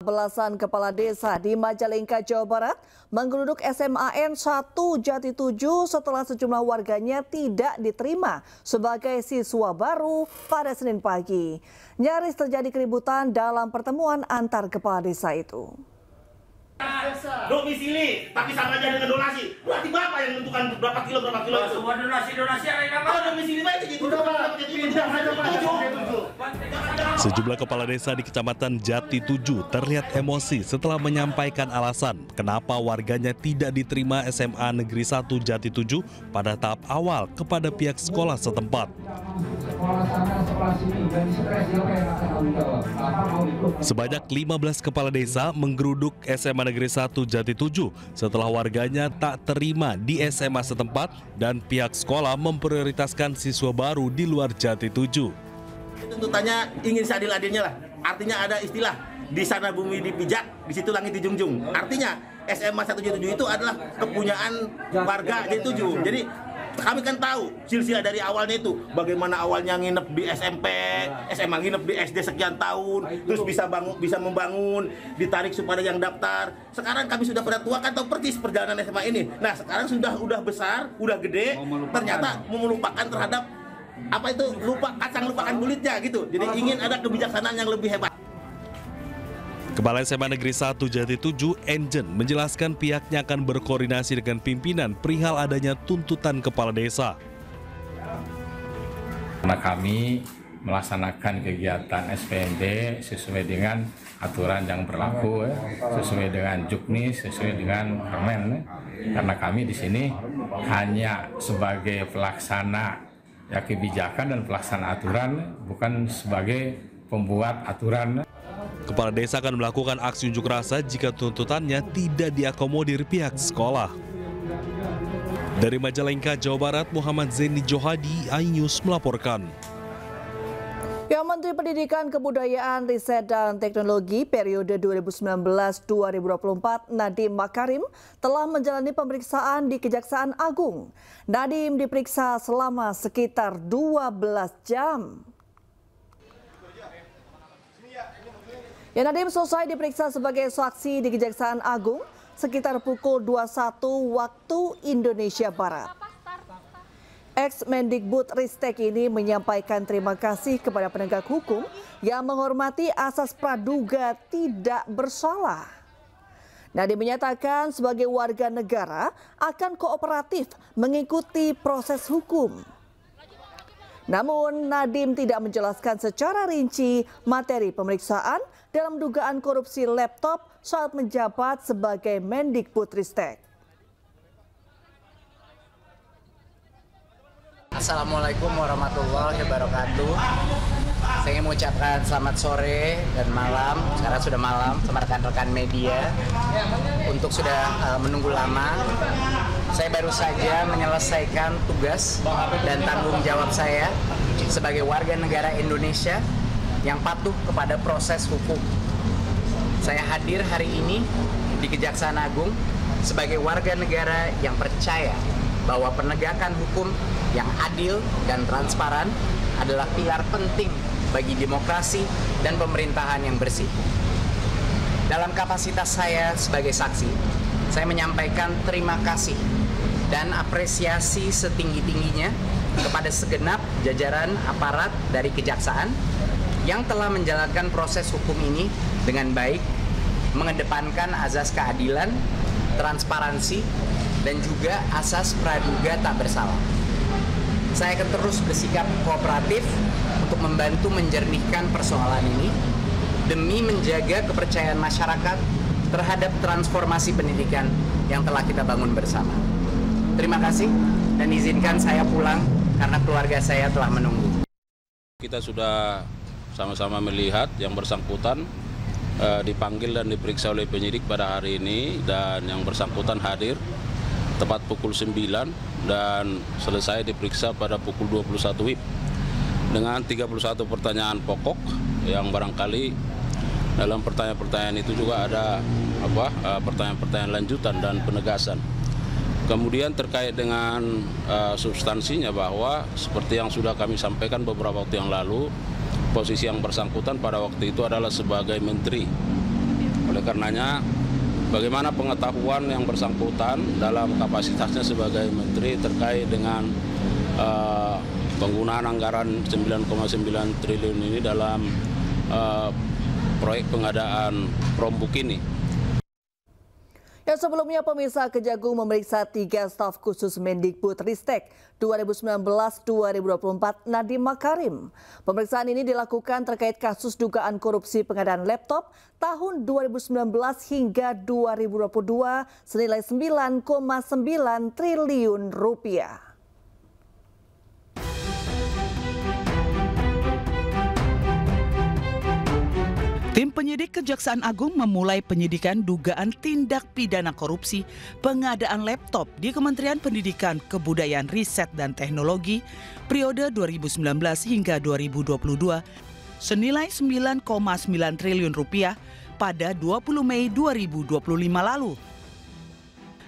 Belasan kepala desa di Majalengka, Jawa Barat menggeruduk SMAN 1 Jati 7 setelah sejumlah warganya tidak diterima sebagai siswa baru pada Senin pagi. Nyaris terjadi keributan dalam pertemuan antar kepala desa itu. Domisili, tapi sama aja dengan donasi. Berarti Bapak yang menentukan berapa kilo itu. Semua donasi ada apa? Domisili Pak itu Sejumlah kepala desa di Kecamatan Jati 7 terlihat emosi setelah menyampaikan alasan kenapa warganya tidak diterima SMA Negeri 1 Jati 7 pada tahap awal kepada pihak sekolah setempat. Sebanyak 15 kepala desa menggeruduk SMA Negeri 1 Jati 7 setelah warganya tak terima di SMA setempat dan pihak sekolah memprioritaskan siswa baru di luar Jati 7. Tuntutannya ingin seadil-adilnya lah. Artinya ada istilah di sana bumi dipijak, di situ langit dijunjung. Artinya SMA 1 Jati 7 itu adalah kepunyaan warga Jati 7. Jadi kami kan tahu silsilah dari awalnya itu bagaimana awalnya nginep di SMP, SMA nginep di SD sekian tahun, terus bisa membangun, ditarik supaya yang daftar. Sekarang kami sudah pada tua kan tahu persis perjalanan SMA ini. Nah sekarang udah besar, udah gede, ternyata melupakan terhadap apa itu lupakan kulitnya gitu. Jadi ingin ada kebijaksanaan yang lebih hebat. Kepala SMA Negeri 1 Jati 7, Enjen, menjelaskan pihaknya akan berkoordinasi dengan pimpinan perihal adanya tuntutan kepala desa. Karena kami melaksanakan kegiatan SPMB sesuai dengan aturan yang berlaku, sesuai dengan Juknis, sesuai dengan Permen. Karena kami di sini hanya sebagai pelaksana kebijakan dan pelaksana aturan, bukan sebagai pembuat aturan. Kepala desa akan melakukan aksi unjuk rasa jika tuntutannya tidak diakomodir pihak sekolah. Dari Majalengka, Jawa Barat, Muhammad Zaini Johadi, iNews melaporkan. Ya, Menteri Pendidikan, Kebudayaan, Riset, dan Teknologi periode 2019-2024 Nadiem Makarim telah menjalani pemeriksaan di Kejaksaan Agung. Nadiem diperiksa selama sekitar 12 jam. Ya, Nadiem selesai diperiksa sebagai saksi di Kejaksaan Agung sekitar pukul 21 waktu Indonesia Barat. Ex-Mendikbudristek ini menyampaikan terima kasih kepada penegak hukum yang menghormati asas praduga tidak bersalah. Nadiem menyatakan sebagai warga negara akan kooperatif mengikuti proses hukum. Namun Nadiem tidak menjelaskan secara rinci materi pemeriksaan dalam dugaan korupsi laptop saat menjabat sebagai Mendikbudristek. Assalamualaikum warahmatullahi wabarakatuh. Saya ingin mengucapkan selamat sore dan malam, sekarang sudah malam, sama rekan-rekan media. Untuk sudah menunggu lama, saya baru saja menyelesaikan tugas dan tanggung jawab saya sebagai warga negara Indonesia yang patuh kepada proses hukum. Saya hadir hari ini di Kejaksaan Agung sebagai warga negara yang percaya bahwa penegakan hukum yang adil dan transparan adalah pilar penting bagi demokrasi dan pemerintahan yang bersih. Dalam kapasitas saya sebagai saksi, saya menyampaikan terima kasih dan apresiasi setinggi-tingginya kepada segenap jajaran aparat dari Kejaksaan yang telah menjalankan proses hukum ini dengan baik, mengedepankan azas keadilan, transparansi, dan juga asas praduga tak bersalah. Saya akan terus bersikap kooperatif untuk membantu menjernihkan persoalan ini demi menjaga kepercayaan masyarakat terhadap transformasi pendidikan yang telah kita bangun bersama. Terima kasih dan izinkan saya pulang karena keluarga saya telah menunggu. Kita sudah sama-sama melihat yang bersangkutan dipanggil dan diperiksa oleh penyidik pada hari ini, dan yang bersangkutan hadir tepat pukul 9 dan selesai diperiksa pada pukul 21 WIB dengan 31 pertanyaan pokok yang barangkali dalam pertanyaan-pertanyaan itu juga ada pertanyaan-pertanyaan lanjutan dan penegasan. Kemudian terkait dengan substansinya, bahwa seperti yang sudah kami sampaikan beberapa waktu yang lalu, posisi yang bersangkutan pada waktu itu adalah sebagai menteri karenanya bagaimana pengetahuan yang bersangkutan dalam kapasitasnya sebagai menteri terkait dengan penggunaan anggaran 9,9 triliun ini dalam proyek pengadaan Chromebook ini. Ya, sebelumnya pemirsa, Kejagung memeriksa 3 staf khusus Mendikbudristek 2019-2024 Nadiem Makarim. Pemeriksaan ini dilakukan terkait kasus dugaan korupsi pengadaan laptop tahun 2019 hingga 2022 senilai 9,9 triliun rupiah. Tim penyidik Kejaksaan Agung memulai penyidikan dugaan tindak pidana korupsi pengadaan laptop di Kementerian Pendidikan, Kebudayaan, Riset, dan Teknologi periode 2019 hingga 2022 senilai 9,9 triliun rupiah pada 20 Mei 2025 lalu.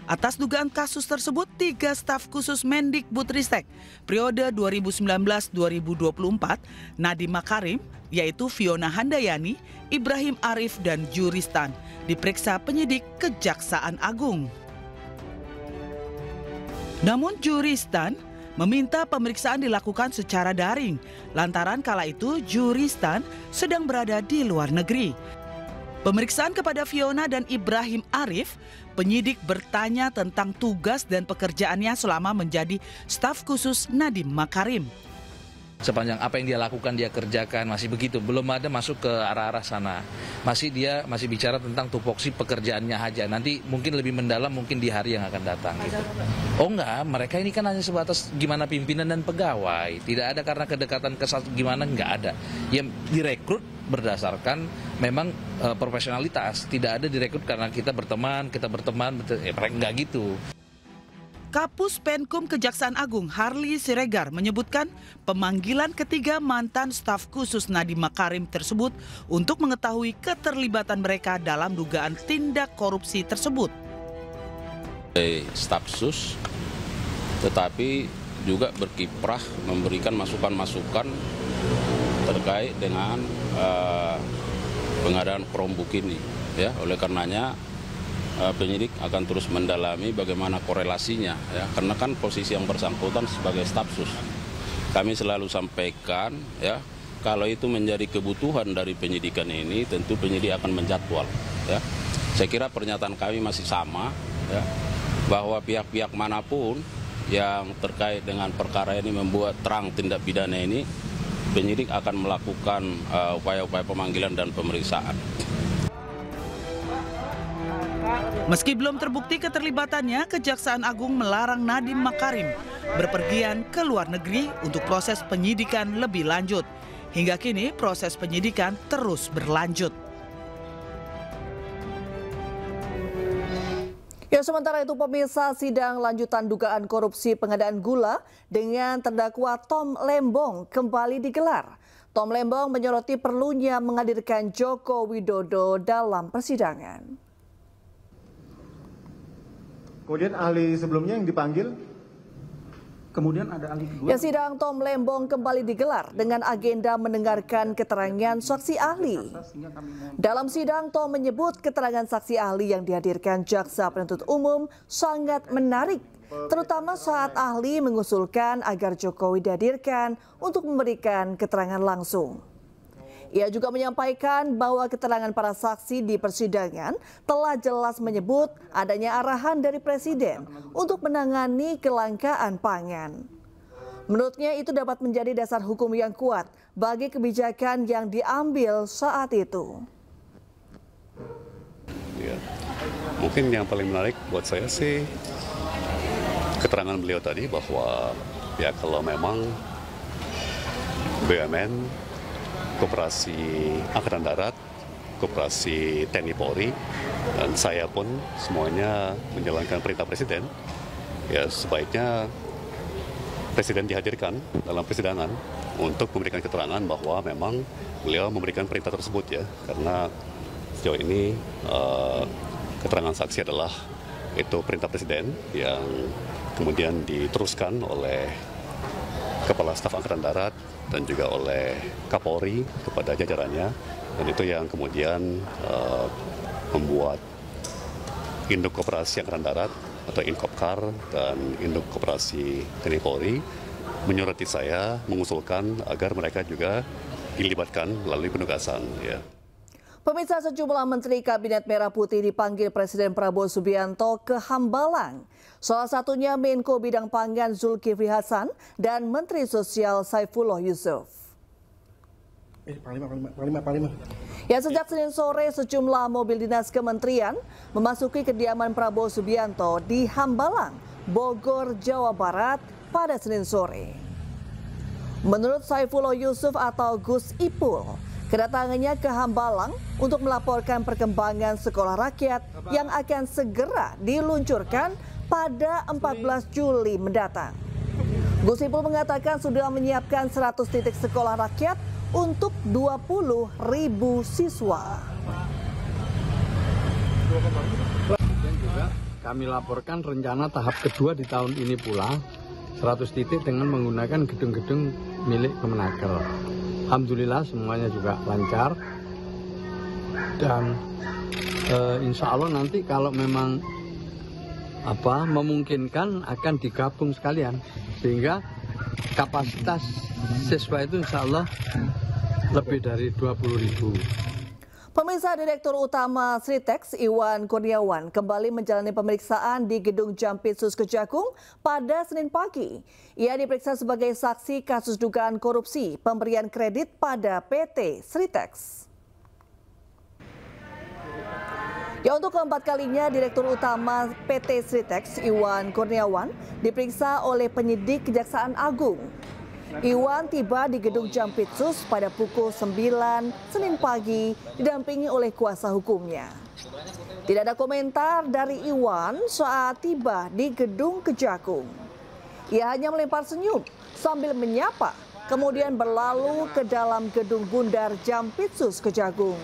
Atas dugaan kasus tersebut, 3 staf khusus Mendikbudristek periode 2019-2024 Nadiem Makarim, yaitu Fiona Handayani, Ibrahim Arif, dan Juristan diperiksa penyidik Kejaksaan Agung. Namun Juristan meminta pemeriksaan dilakukan secara daring lantaran kala itu Juristan sedang berada di luar negeri. Pemeriksaan kepada Fiona dan Ibrahim Arif, penyidik bertanya tentang tugas dan pekerjaannya selama menjadi staf khusus Nadiem Makarim. Sepanjang apa yang dia lakukan, dia kerjakan, masih begitu. Belum ada masuk ke arah-arah sana. Dia masih bicara tentang tupoksi pekerjaannya aja. Nanti mungkin lebih mendalam mungkin di hari yang akan datang. Gitu. Oh enggak, mereka ini kan hanya sebatas gimana pimpinan dan pegawai. Tidak ada karena kedekatan gimana, enggak ada. Yang direkrut berdasarkan memang profesionalitas. Tidak ada direkrut karena kita berteman, mereka enggak gitu. Kapus Penkum Kejaksaan Agung Harli Siregar menyebutkan pemanggilan ketiga mantan staf khusus Nadiem Makarim tersebut untuk mengetahui keterlibatan mereka dalam dugaan tindak korupsi tersebut. Staf khusus tetapi juga berkiprah memberikan masukan-masukan terkait dengan pengadaan Chromebook ini. Ya, oleh karenanya penyidik akan terus mendalami bagaimana korelasinya, ya, karena kan posisi yang bersangkutan sebagai staf khusus. Kami selalu sampaikan, ya, kalau itu menjadi kebutuhan dari penyidikan ini, tentu penyidik akan menjadwal. Ya. Saya kira pernyataan kami masih sama, ya, bahwa pihak-pihak manapun yang terkait dengan perkara ini membuat terang tindak pidana ini, penyidik akan melakukan upaya-upaya pemanggilan dan pemeriksaan. Meski belum terbukti keterlibatannya, Kejaksaan Agung melarang Nadiem Makarim berpergian ke luar negeri untuk proses penyidikan lebih lanjut. Hingga kini proses penyidikan terus berlanjut. Ya, sementara itu pemirsa, sidang lanjutan dugaan korupsi pengadaan gula dengan terdakwa Tom Lembong kembali digelar. Tom Lembong menyoroti perlunya menghadirkan Joko Widodo dalam persidangan. Kemudian ahli sebelumnya yang dipanggil? Kemudian ada ahli kedua. Ya, sidang Tom Lembong kembali digelar dengan agenda mendengarkan keterangan saksi ahli. Dalam sidang, Tom menyebut keterangan saksi ahli yang dihadirkan jaksa penuntut umum sangat menarik, terutama saat ahli mengusulkan agar Jokowi dihadirkan untuk memberikan keterangan langsung. Ia juga menyampaikan bahwa keterangan para saksi di persidangan telah jelas menyebut adanya arahan dari Presiden untuk menangani kelangkaan pangan. Menurutnya itu dapat menjadi dasar hukum yang kuat bagi kebijakan yang diambil saat itu. Ya, mungkin yang paling menarik buat saya sih keterangan beliau tadi bahwa ya kalau memang BUMN, Koperasi Angkatan Darat, Koperasi TNI Polri, dan saya pun semuanya menjalankan perintah Presiden, ya sebaiknya Presiden dihadirkan dalam persidangan untuk memberikan keterangan bahwa memang beliau memberikan perintah tersebut, ya, karena sejauh ini keterangan saksi adalah itu perintah Presiden yang kemudian diteruskan oleh Kepala Staf Angkatan Darat dan juga oleh Kapolri kepada jajarannya, dan itu yang kemudian membuat Induk Koperasi Angkatan Darat atau Inkopkar dan Induk Koperasi TNI Polri menyurati saya mengusulkan agar mereka juga dilibatkan melalui penugasan. Ya. Pemirsa, sejumlah Menteri Kabinet Merah Putih dipanggil Presiden Prabowo Subianto ke Hambalang. Salah satunya Menko Bidang Pangan Zulkifli Hasan dan Menteri Sosial Saifullah Yusuf. Ya, sejak Senin sore sejumlah mobil dinas kementerian memasuki kediaman Prabowo Subianto di Hambalang, Bogor, Jawa Barat pada Senin sore. Menurut Saifullah Yusuf atau Gus Ipul, kedatangannya ke Hambalang untuk melaporkan perkembangan sekolah rakyat yang akan segera diluncurkan pada 14 Juli mendatang. Gus Ipul mengatakan sudah menyiapkan 100 titik sekolah rakyat untuk 20.000 siswa. Dan juga kami laporkan rencana tahap kedua di tahun ini pula 100 titik dengan menggunakan gedung-gedung milik Kemenaker. Alhamdulillah semuanya juga lancar dan insya Allah nanti kalau memang memungkinkan akan digabung sekalian sehingga kapasitas siswa itu insya Allah lebih dari 20.000. Pemirsa, Direktur Utama Sritex Iwan Kurniawan kembali menjalani pemeriksaan di Gedung Jampitsus Kejagung pada Senin pagi. Ia diperiksa sebagai saksi kasus dugaan korupsi pemberian kredit pada PT Sritex. Ya, untuk keempat kalinya Direktur Utama PT Sritex Iwan Kurniawan diperiksa oleh penyidik Kejaksaan Agung. Iwan tiba di Gedung Jampitsus pada pukul 9 Senin pagi didampingi oleh kuasa hukumnya. Tidak ada komentar dari Iwan saat tiba di Gedung Kejagung. Ia hanya melempar senyum sambil menyapa, kemudian berlalu ke dalam Gedung Bundar Jampitsus Kejagung.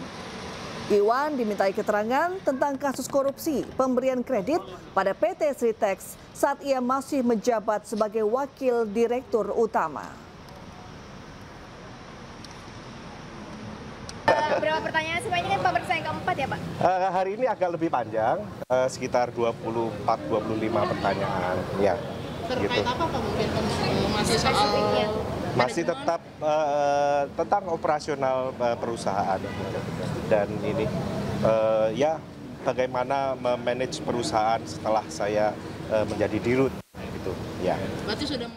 Iwan dimintai keterangan tentang kasus korupsi pemberian kredit pada PT Sritex saat ia masih menjabat sebagai Wakil Direktur Utama. Berapa pertanyaan sih Pak? Ini kan pemeriksaan yang keempat ya Pak? Hari ini agak lebih panjang, sekitar 24-25 pertanyaan. Ya, terkait gitu. apa Pak mungkin? Masih soal... Masih tetap tentang operasional perusahaan dan ini ya bagaimana memanage perusahaan setelah saya menjadi dirut gitu ya. Berarti sudah